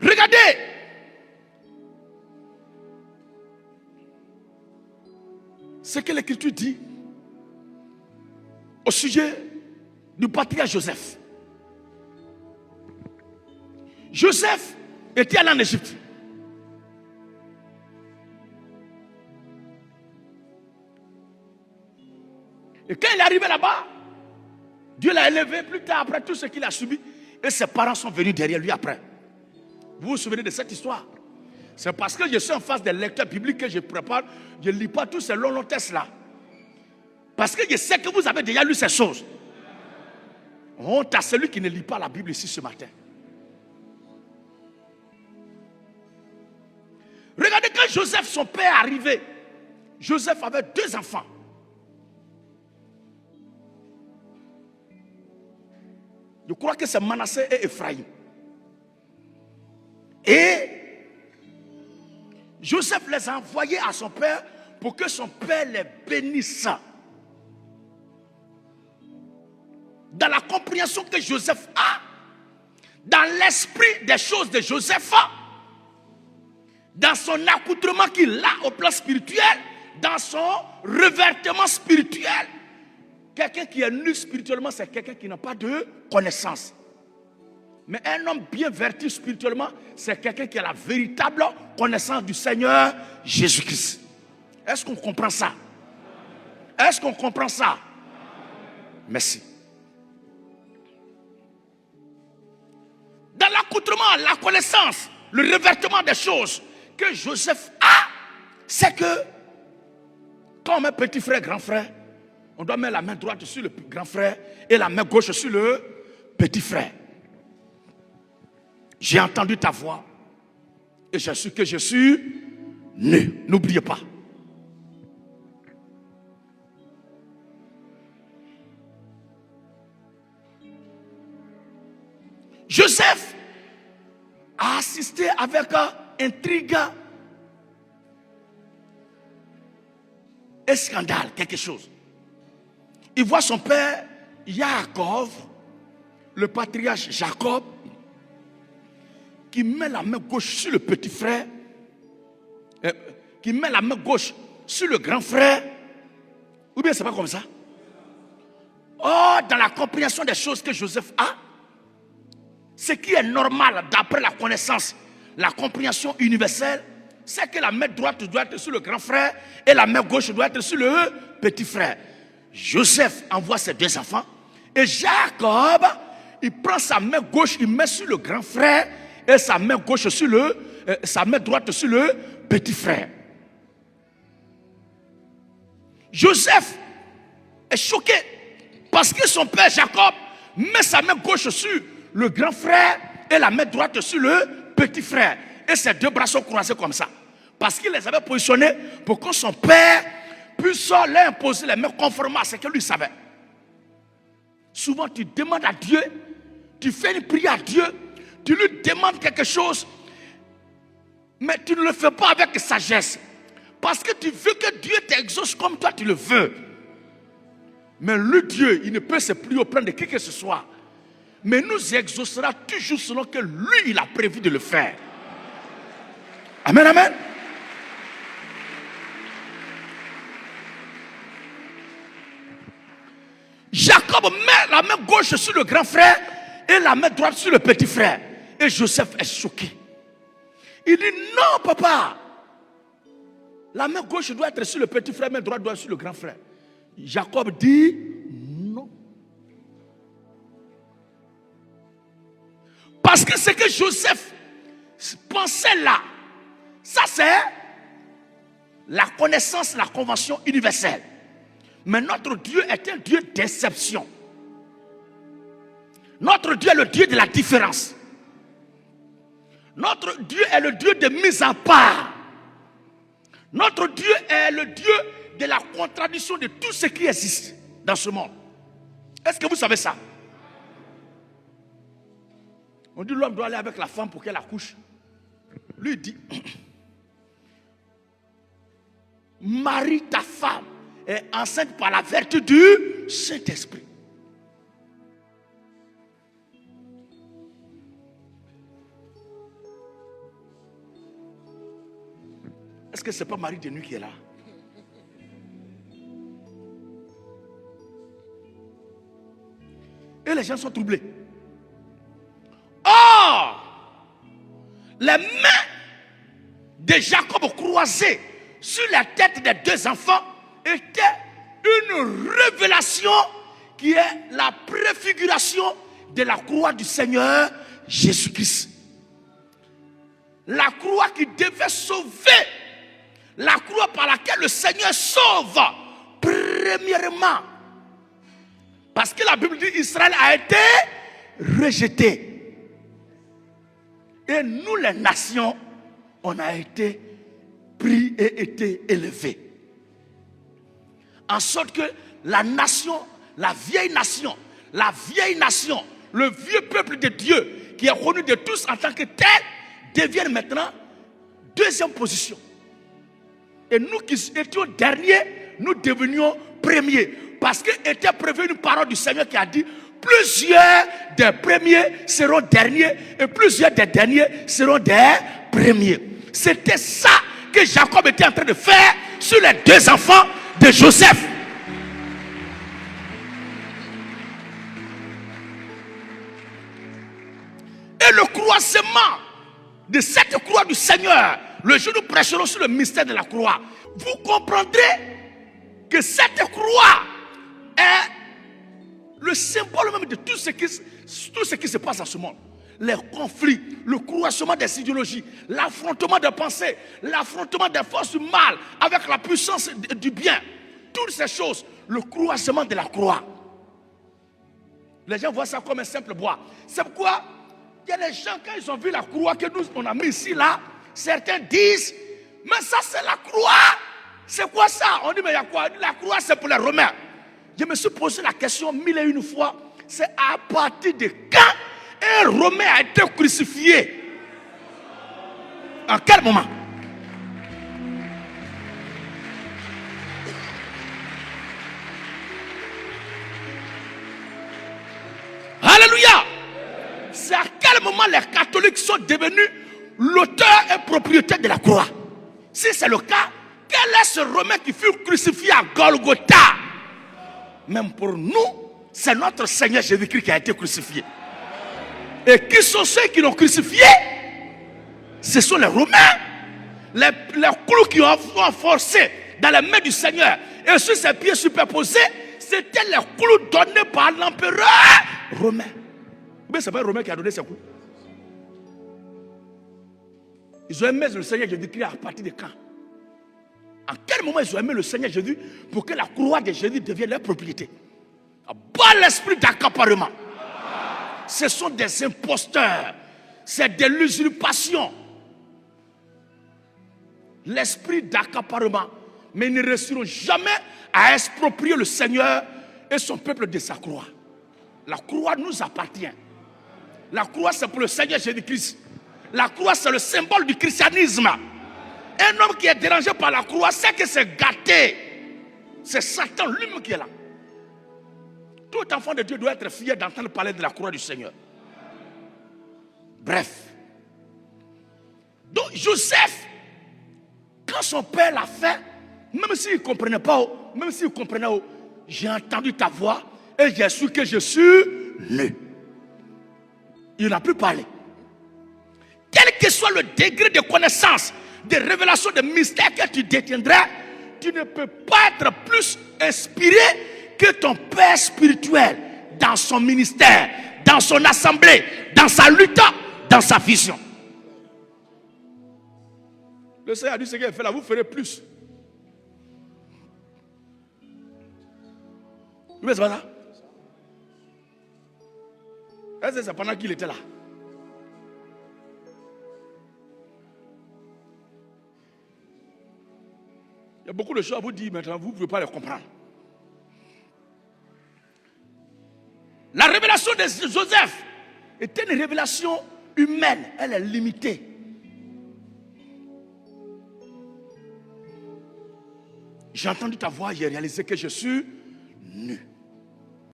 Regardez. Ce que l'Écriture dit au sujet du patriarche Joseph. Joseph était allé en Égypte. Et quand il est arrivé là-bas, Dieu l'a élevé plus tard après tout ce qu'il a subi. Et ses parents sont venus derrière lui après. Vous vous souvenez de cette histoire? C'est parce que je suis en face des lecteurs bibliques que je prépare. Je ne lis pas tous ces longs textes là. Parce que je sais que vous avez déjà lu ces choses. Honte à celui qui ne lit pas la Bible ici ce matin. Regardez quand Joseph, son père, est arrivé. Joseph avait 2 enfants. Je crois que c'est Manassé et Ephraïm. Et Joseph les a envoyés à son père pour que son père les bénisse. Dans la compréhension que Joseph a, dans l'esprit des choses de Joseph, dans son accoutrement qu'il a au plan spirituel, dans son revêtement spirituel, quelqu'un qui est nu spirituellement, c'est quelqu'un qui n'a pas de connaissance. Mais un homme bien vertu spirituellement, c'est quelqu'un qui a la véritable connaissance du Seigneur Jésus-Christ. Est-ce qu'on comprend ça? Est-ce qu'on comprend ça? Merci. Dans l'accoutrement, la connaissance, le revêtement des choses que Joseph a, c'est que quand on met petit frère, grand frère, on doit mettre la main droite sur le grand frère et la main gauche sur le petit frère. J'ai entendu ta voix et je suis que je suis nu. N'oubliez pas. Joseph a assisté avec intrigue et scandale, quelque chose. Il voit son père, Jacob, le patriarche Jacob, qui met la main gauche sur le petit frère, qui met la main gauche sur le grand frère, ou bien c'est pas comme ça? Oh, dans la compréhension des choses que Joseph a, ce qui est normal d'après la connaissance, la compréhension universelle, c'est que la main droite doit être sur le grand frère et la main gauche doit être sur le petit frère. Joseph envoie ses 2 enfants et Jacob, il prend sa main gauche, il met sur le grand frère et sa main gauche sur sa main droite sur le petit frère. Joseph est choqué parce que son père Jacob met sa main gauche sur le grand frère et la main droite sur le petit frère. Et ses 2 bras sont croisés comme ça. Parce qu'il les avait positionnés pour que son père puisse leur imposer les mains conformément à ce que lui savait. Souvent tu demandes à Dieu, tu fais une prière à Dieu, tu lui demandes quelque chose, mais tu ne le fais pas avec sagesse. Parce que tu veux que Dieu t'exauce comme toi tu le veux. Mais le Dieu, il ne peut se plier auprès de qui que ce soit. Mais nous exaucera toujours selon que lui, il a prévu de le faire. Amen, amen. Jacob met la main gauche sur le grand frère et la main droite sur le petit frère. Et Joseph est choqué. Il dit non, papa. La main gauche doit être sur le petit frère, la main droite doit être sur le grand frère. Jacob dit non. Parce que ce que Joseph pensait là, ça c'est la connaissance, la convention universelle. Mais notre Dieu est un Dieu d'exception. Notre Dieu est le Dieu de la différence. Notre Dieu est le Dieu de mise à part. Notre Dieu est le Dieu de la contradiction de tout ce qui existe dans ce monde. Est-ce que vous savez ça? On dit l'homme doit aller avec la femme pour qu'elle accouche. Lui dit, marie ta femme est enceinte par la vertu du Saint-Esprit. Est-ce que ce n'est pas Marie de nuit qui est là? Et les gens sont troublés. Or, les mains de Jacob croisées sur la tête des deux enfants étaient une révélation qui est la préfiguration de la croix du Seigneur Jésus-Christ. La croix qui devait sauver, la croix par laquelle le Seigneur sauve, premièrement. Parce que la Bible dit qu'Israël a été rejeté. Et nous les nations, on a été pris et été élevés. En sorte que la nation, le vieux peuple de Dieu, qui est connu de tous en tant que tel, devienne maintenant deuxième position. Et nous qui étions derniers, nous devenions premiers. Parce que était prévu une parole du Seigneur qui a dit: plusieurs des premiers seront derniers et plusieurs des derniers seront des premiers. C'était ça que Jacob était en train de faire sur les deux enfants de Joseph. Et le croisement de cette croix du Seigneur, le jour où nous prêcherons sur le mystère de la croix, vous comprendrez que cette croix est le symbole même de tout ce qui se passe dans ce monde. Les conflits, le croisement des idéologies, l'affrontement des pensées, l'affrontement des forces du mal avec la puissance du bien. Toutes ces choses, le croisement de la croix. Les gens voient ça comme un simple bois. C'est pourquoi il y a des gens, quand ils ont vu la croix que nous on a mis ici, là, certains disent: mais ça c'est la croix. C'est quoi ça? On dit: mais il y a quoi? La croix c'est pour les Romains. Je me suis posé la question 1001 fois. C'est à partir de quand un Romain a été crucifié? En quel moment? Alléluia! C'est à quel moment les catholiques sont devenus l'auteur et propriétaire de la croix? Si c'est le cas, quel est ce Romain qui fut crucifié à Golgotha? Même pour nous, c'est notre Seigneur Jésus-Christ qui a été crucifié. Et qui sont ceux qui l'ont crucifié? Ce sont les Romains. Les clous qui ont forcé dans les mains du Seigneur et sur ses pieds superposés, c'était les clous donnés par l'empereur romain. Mais ce n'est pas un Romain qui a donné ces clous. Ils ont aimé le Seigneur Jésus-Christ à partir de quand? En quel moment ils ont aimé le Seigneur Jésus pour que la croix de Jésus devienne leur propriété? Pas l'esprit d'accaparement. Ce sont des imposteurs. C'est de l'usurpation. L'esprit d'accaparement. Mais ils ne réussiront jamais à exproprier le Seigneur et son peuple de sa croix. La croix nous appartient. La croix c'est pour le Seigneur Jésus-Christ. La croix c'est le symbole du christianisme. Un homme qui est dérangé par la croix, c'est que c'est gâté. C'est Satan lui-même qui est là. Tout enfant de Dieu doit être fier d'entendre parler de la croix du Seigneur. Bref. Donc Joseph, quand son père l'a fait, même s'il ne comprenait pas, j'ai entendu ta voix et j'ai su que je suis nu. Il n'a plus parlé. Quel que soit le degré de connaissance, de révélation, de mystère que tu détiendras, tu ne peux pas être plus inspiré que ton père spirituel dans son ministère, dans son assemblée, dans sa lutte, dans sa vision. Le Seigneur a dit: ce qu'il a fait là, vous ferez plus. Mais c'est pas ça? Est-ce que c'est pendant qu'il était là? Il y a beaucoup de choses à vous dire maintenant, vous ne pouvez pas les comprendre. La révélation de Joseph était une révélation humaine, elle est limitée. J'ai entendu ta voix, j'ai réalisé que je suis nu.